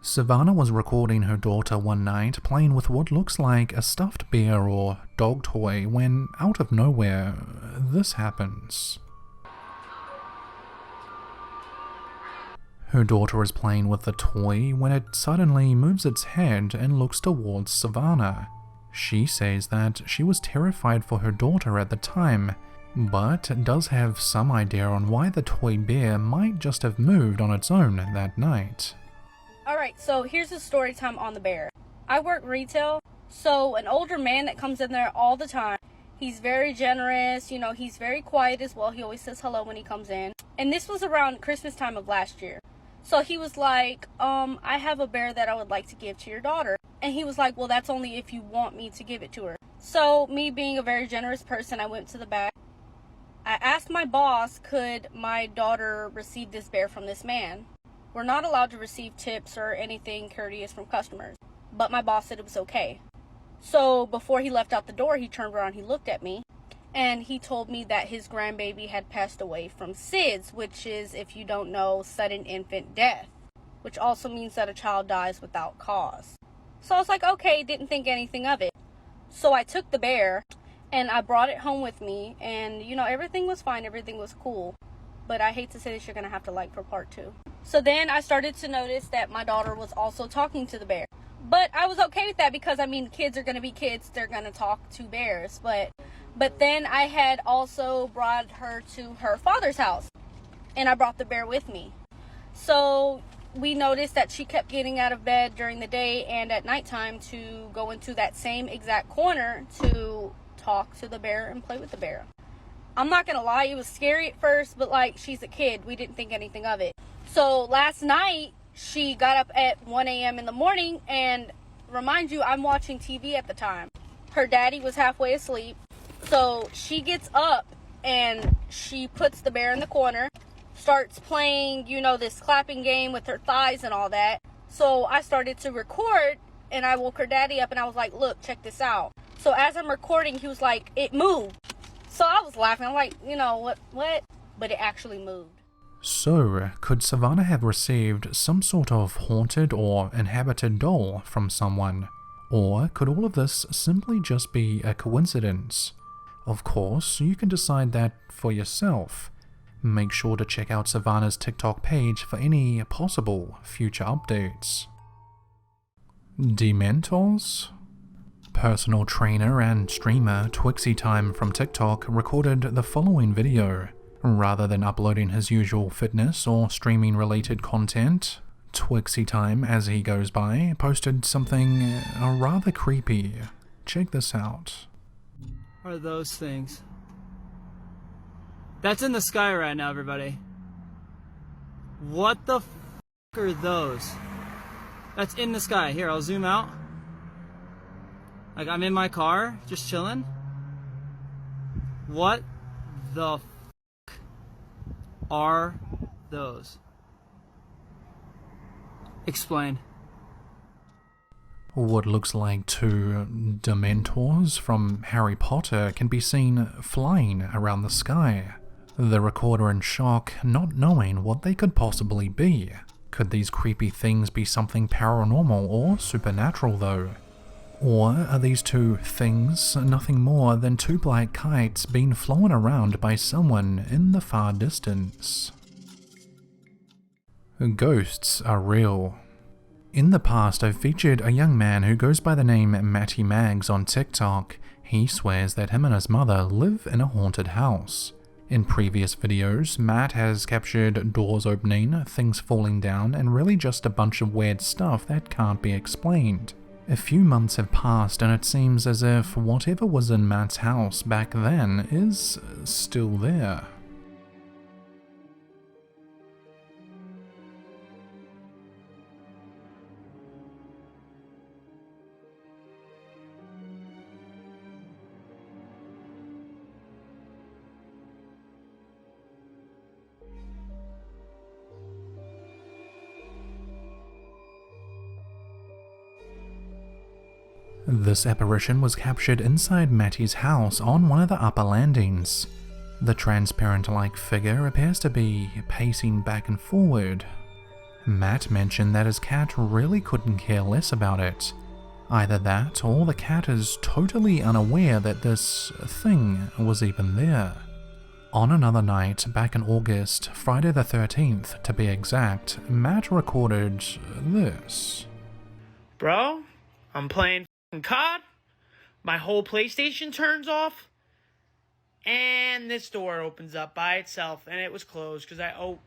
Savannah was recording her daughter one night playing with what looks like a stuffed bear or dog toy when, out of nowhere, this happens. Her daughter is playing with the toy when it suddenly moves its head and looks towards Savannah. She says that she was terrified for her daughter at the time, but does have some idea on why the toy bear might just have moved on its own that night. Alright, so here's the story time on the bear. I work retail, so an older man that comes in there all the time. He's very generous, you know, he's very quiet as well. He always says hello when he comes in. And this was around Christmas time of last year. So he was like, I have a bear that I would like to give to your daughter. And he was like, well, that's only if you want me to give it to her. So me being a very generous person, I went to the back I asked my boss, could my daughter receive this bear from this man? We're not allowed to receive tips or anything courteous from customers, but my boss said it was okay. So before he left out the door, he turned around, he looked at me, and he told me that his grandbaby had passed away from SIDS, which is, if you don't know, sudden infant death, which also means that a child dies without cause. So I was like, okay, didn't think anything of it. So I took the bear and I brought it home with me, and you know, everything was fine, everything was cool. But I hate to say this, you're gonna have to like for part 2. So then I started to notice that my daughter was also talking to the bear. But I was okay with that because, I mean, kids are gonna be kids, they're gonna talk to bears. But then I had also brought her to her father's house, and I brought the bear with me. So we noticed that she kept getting out of bed during the day and at nighttime to go into that same exact corner to talk to the bear and play with the bear. I'm not gonna lie, it was scary at first, but like, she's a kid, we didn't think anything of it. So last night, she got up at 1 a.m. in the morning, and remind you, I'm watching TV at the time. Her daddy was halfway asleep, so she gets up and she puts the bear in the corner, starts playing, you know, this clapping game with her thighs and all that. So I started to record, and I woke her daddy up, and I was like, look, check this out. So as I'm recording, he was like, it moved. So I was laughing. I'm like, you know, what? But it actually moved. So, could Savannah have received some sort of haunted or inhabited doll from someone? Or could all of this simply just be a coincidence? Of course, you can decide that for yourself. Make sure to check out Savannah's TikTok page for any possible future updates. Dementors? Personal trainer and streamer Twixie Time from TikTok recorded the following video. Rather than uploading his usual fitness or streaming related content, Twixie Time, as he goes by, posted something rather creepy. Check this out. What are those things? That's in the sky right now, everybody. What the f are those? That's in the sky. Here, I'll zoom out. Like, I'm in my car, just chilling. What the f are those? Explain. What looks like 2 Dementors from Harry Potter can be seen flying around the sky. The recorder in shock, not knowing what they could possibly be. Could these creepy things be something paranormal or supernatural though? Or are these 2 things nothing more than 2 black kites being flown around by someone in the far distance? Ghosts are real. In the past, I've featured a young man who goes by the name Matty Mags on TikTok. He swears that him and his mother live in a haunted house. In previous videos, Matt has captured doors opening, things falling down, and really just a bunch of weird stuff that can't be explained. A few months have passed and it seems as if whatever was in Matt's house back then is still there. This apparition was captured inside Matty's house on one of the upper landings. The transparent-like figure appears to be pacing back and forward. Matt mentioned that his cat really couldn't care less about it. Either that, or the cat is totally unaware that this thing was even there. On another night, back in August, Friday the 13th to be exact, Matt recorded this. Bro, I'm playing COD, my whole PlayStation turns off, and this door opens up by itself, and it was closed because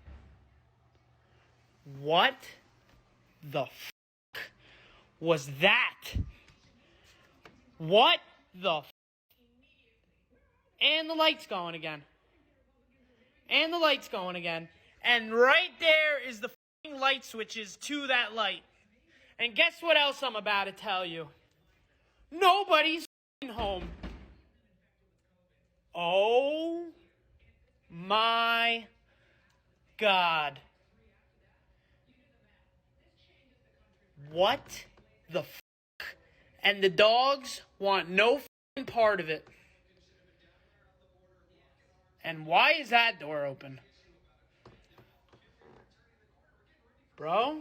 what the f*** was that? What the f***? And the light's going again. And the light's going again. And right there is the f***ing light switches to that light. And guess what else I'm about to tell you? Nobody's home. Oh my God. What the f? And the dogs want no f***ing part of it. And why is that door open? Bro?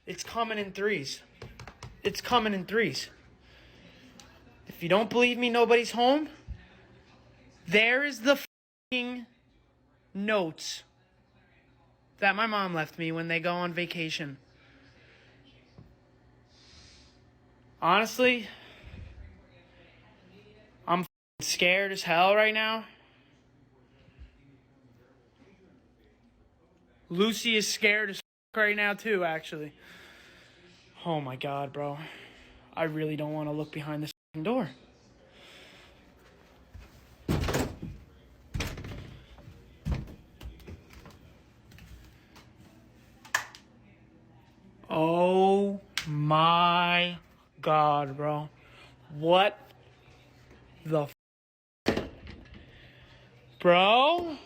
It's coming in threes. It's coming in threes. If you don't believe me, nobody's home. There is the f***ing notes that my mom left me when they go on vacation. Honestly, I'm f***ing scared as hell right now. Lucy is scared as f*** right now too, actually. Oh my God, bro. I really don't want to look behind this f***ing door. Oh my God, bro. What the f? Bro?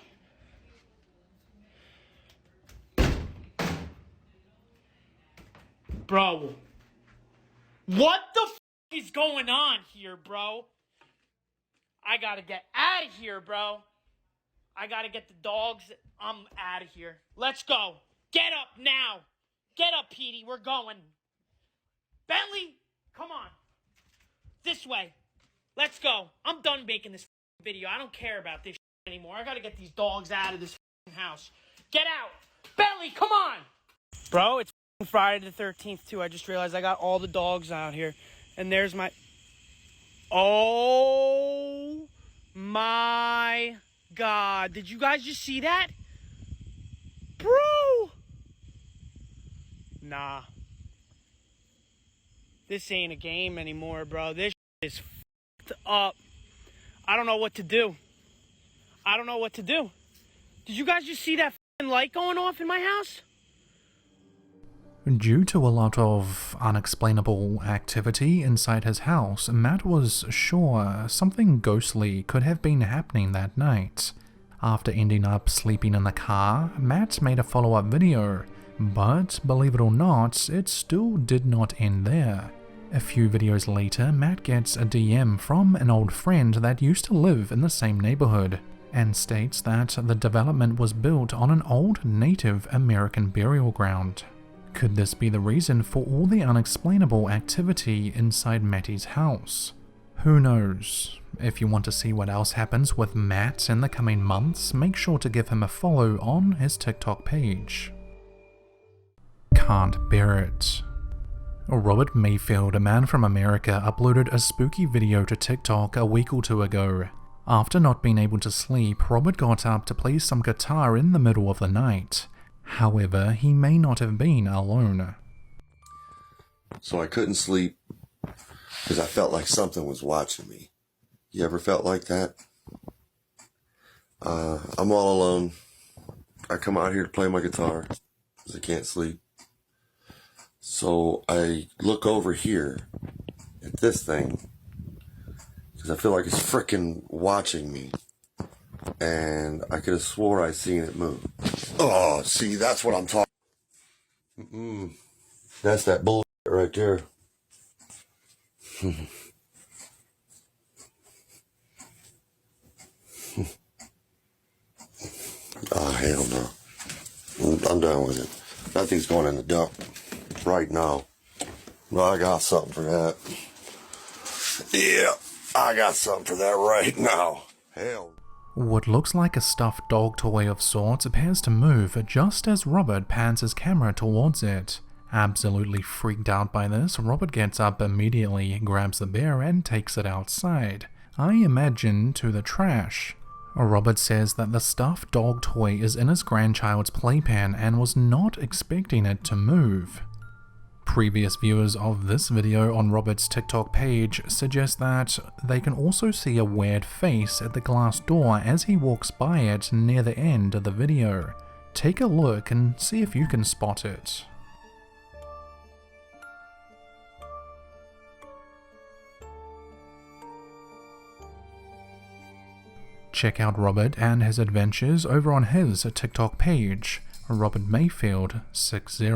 Bro. What the f is going on here, bro? I gotta get out of here, bro. I gotta get the dogs. I'm out of here. Let's go. Get up now. Get up, Petey. We're going. Bentley, come on. This way. Let's go. I'm done making this video. I don't care about this anymore. I gotta get these dogs out of this house. Get out. Bentley, come on. Bro, it's Friday the 13th, too. I just realized I got all the dogs out here. And there's my... Oh my God. Did you guys just see that? Bro! Nah. This ain't a game anymore, bro. This is f***ed up. I don't know what to do. I don't know what to do. Did you guys just see that f***ing light going off in my house? Due to a lot of unexplainable activity inside his house, Matt was sure something ghostly could have been happening that night. After ending up sleeping in the car, Matt made a follow-up video, but believe it or not, it still did not end there. A few videos later, Matt gets a DM from an old friend that used to live in the same neighborhood, and states that the development was built on an old Native American burial ground. Could this be the reason for all the unexplainable activity inside Matty's house? Who knows? If you want to see what else happens with Matt in the coming months, make sure to give him a follow on his TikTok page. Can't bear it. Robert Mayfield, a man from America, uploaded a spooky video to TikTok a week or two ago. After not being able to sleep, Robert got up to play some guitar in the middle of the night. However, he may not have been alone. So I couldn't sleep because I felt like something was watching me. You ever felt like that? I'm all alone. I come out here to play my guitar because I can't sleep. So I look over here at this thing because I feel like it's frickin' watching me. And I could have swore I seen it move. Oh, see, that's what I'm talking. That's that bullshit right there. Oh, hell no. I'm done with it. That thing's going in the dump right now. Well, I got something for that. Yeah, I got something for that right now. Hell. What looks like a stuffed dog toy of sorts appears to move just as Robert pans his camera towards it. Absolutely freaked out by this, Robert gets up immediately, grabs the bear and takes it outside. I imagine to the trash. Robert says that the stuffed dog toy is in his grandchild's playpen and was not expecting it to move. Previous viewers of this video on Robert's TikTok page suggest that they can also see a weird face at the glass door as he walks by it near the end of the video. Take a look and see if you can spot it. Check out Robert and his adventures over on his TikTok page, Robert Mayfield 60.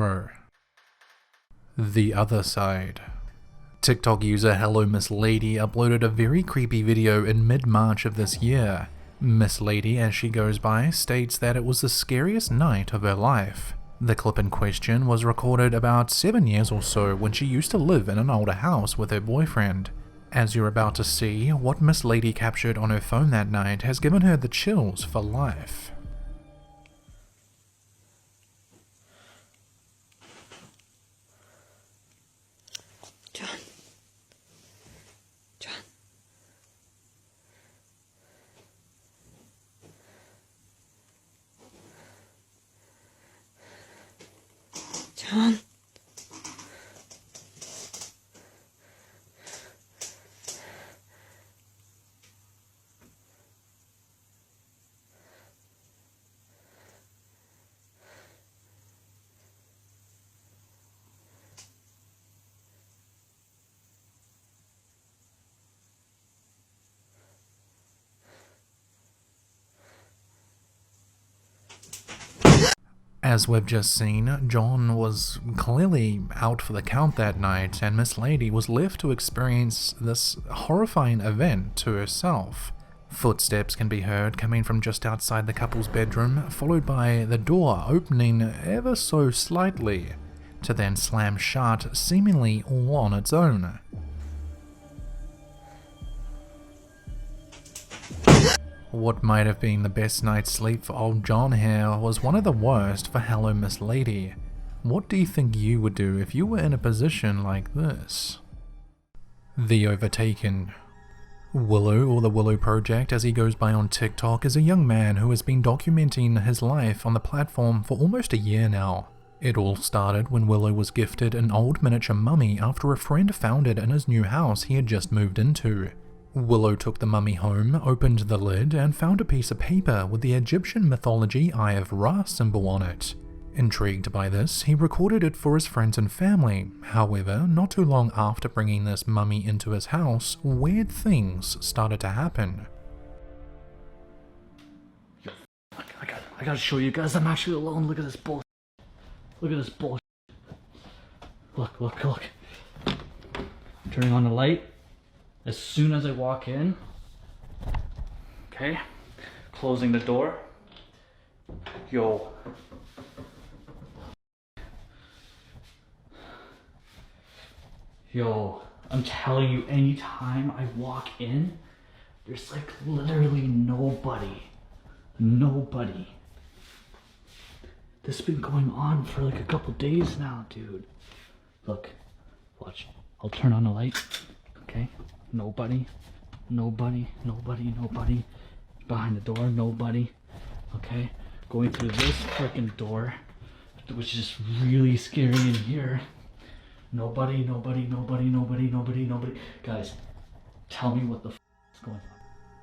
The other side. TikTok user Hello Miss Lady uploaded a very creepy video in mid-March of this year. Miss Lady, as she goes by, states that it was the scariest night of her life. The clip in question was recorded about 7 years or so when she used to live in an older house with her boyfriend. As you're about to see, what Miss Lady captured on her phone that night has given her the chills for life. John. John. John. As we've just seen, John was clearly out for the count that night, and Miss Lady was left to experience this horrifying event to herself. Footsteps can be heard coming from just outside the couple's bedroom, followed by the door opening ever so slightly, to then slam shut, seemingly all on its own. What might have been the best night's sleep for old John here was one of the worst for Hello Miss Lady. What do you think you would do if you were in a position like this? The Overtaken. Willow, or the Willow Project as he goes by on TikTok, is a young man who has been documenting his life on the platform for almost a year now. It all started when Willow was gifted an old miniature mummy after a friend found it in his new house he had just moved into. Willow took the mummy home, opened the lid, and found a piece of paper with the Egyptian mythology Eye of Ra symbol on it. Intrigued by this, he recorded it for his friends and family. However, not too long after bringing this mummy into his house, weird things started to happen. I gotta show you guys, I'm actually alone. Look at this bullshit. Look at this bullshit. Look. Turning on the light. As soon as I walk in, okay, closing the door. Yo. Yo, I'm telling you, anytime I walk in, there's like literally nobody. Nobody. This has been going on for like a couple days now, dude. Look, watch. I'll turn on the light, okay? Nobody. Behind the door, nobody. Okay? Going through this freaking door, which is really scary in here. Nobody. Guys, tell me what the f is going on.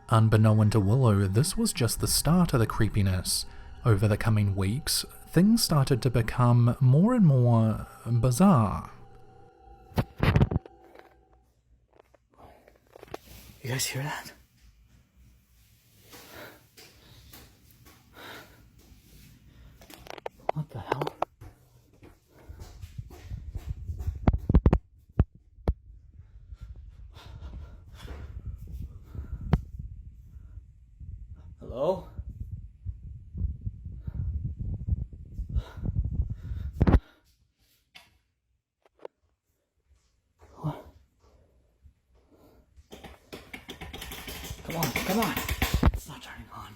Unbeknown to Willow, this was just the start of the creepiness. Over the coming weeks, things started to become more and more bizarre. You guys hear that? What the hell? Hello? Come on. It's not turning on.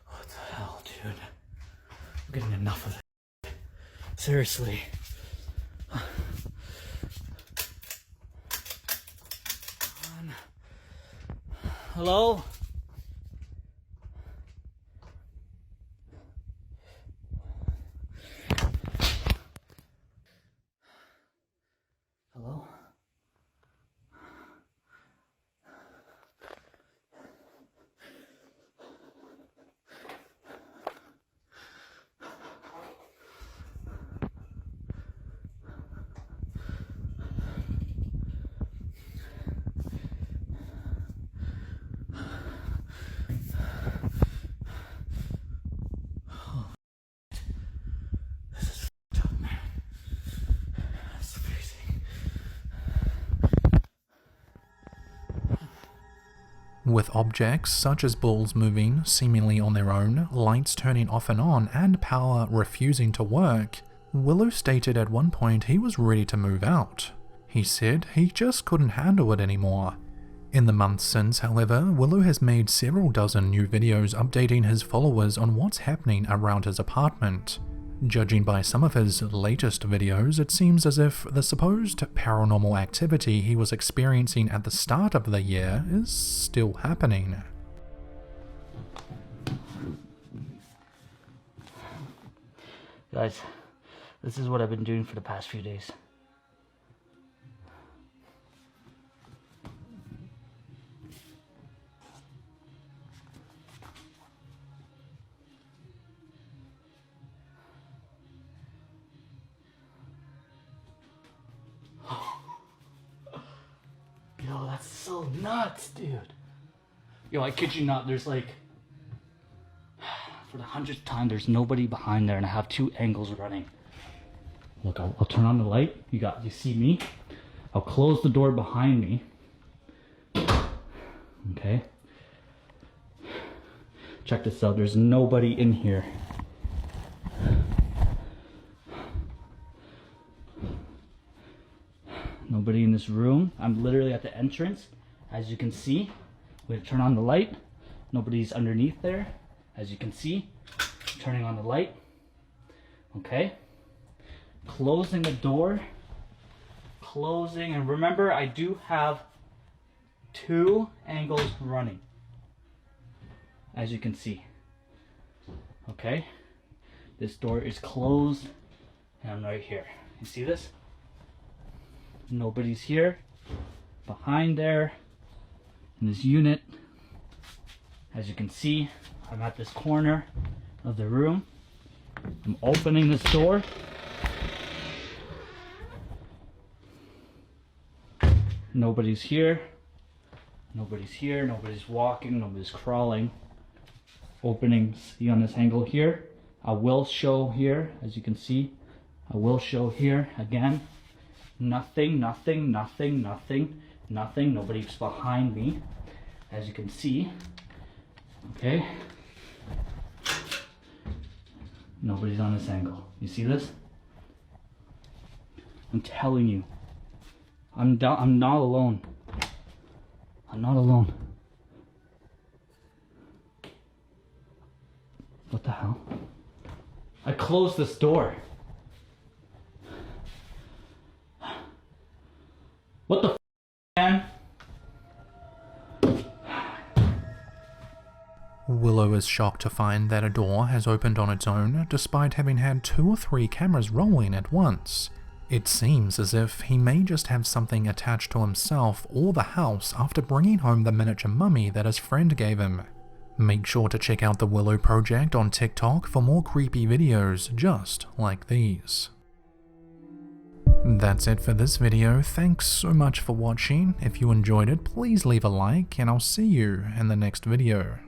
What the hell, dude? I'm getting enough of it. Seriously. Hello? Hello? With objects such as balls moving seemingly on their own, lights turning off and on, and power refusing to work, Willow stated at one point he was ready to move out. He said he just couldn't handle it anymore. In the months since, however, Willow has made several dozen new videos updating his followers on what's happening around his apartment. Judging by some of his latest videos, it seems as if the supposed paranormal activity he was experiencing at the start of the year is still happening. Guys, this is what I've been doing for the past few days. Yo, that's so nuts, dude. Yo, I kid you not, there's like, for the 100th time, there's nobody behind there and I have two angles running. Look, I'll turn on the light. You see me? I'll close the door behind me. Okay. Check this out, there's nobody in here. Nobody in this room. I'm literally at the entrance. As you can see, we turn on the light. Nobody's underneath there. As you can see, turning on the light. Okay. Closing the door. Closing. And remember, I do have two angles running. As you can see. Okay. This door is closed. And I'm right here. You see this? Nobody's here. Behind there, in this unit, as you can see, I'm at this corner of the room. I'm opening this door. Nobody's here. Nobody's here. Nobody's walking. Nobody's crawling. Opening, see on this angle here. I will show here, as you can see. I will show here again. Nothing, nothing, nothing, nothing, nothing. Nobody's behind me, as you can see. Okay. Nobody's on this angle. You see this? I'm telling you. I'm not alone. I'm not alone. What the hell? I closed this door. What the f, man? Willow is shocked to find that a door has opened on its own, despite having had 2 or 3 cameras rolling at once. It seems as if he may just have something attached to himself or the house after bringing home the miniature mummy that his friend gave him. Make sure to check out the Willow Project on TikTok for more creepy videos just like these. That's it for this video. Thanks so much for watching. If you enjoyed it, please leave a like and I'll see you in the next video.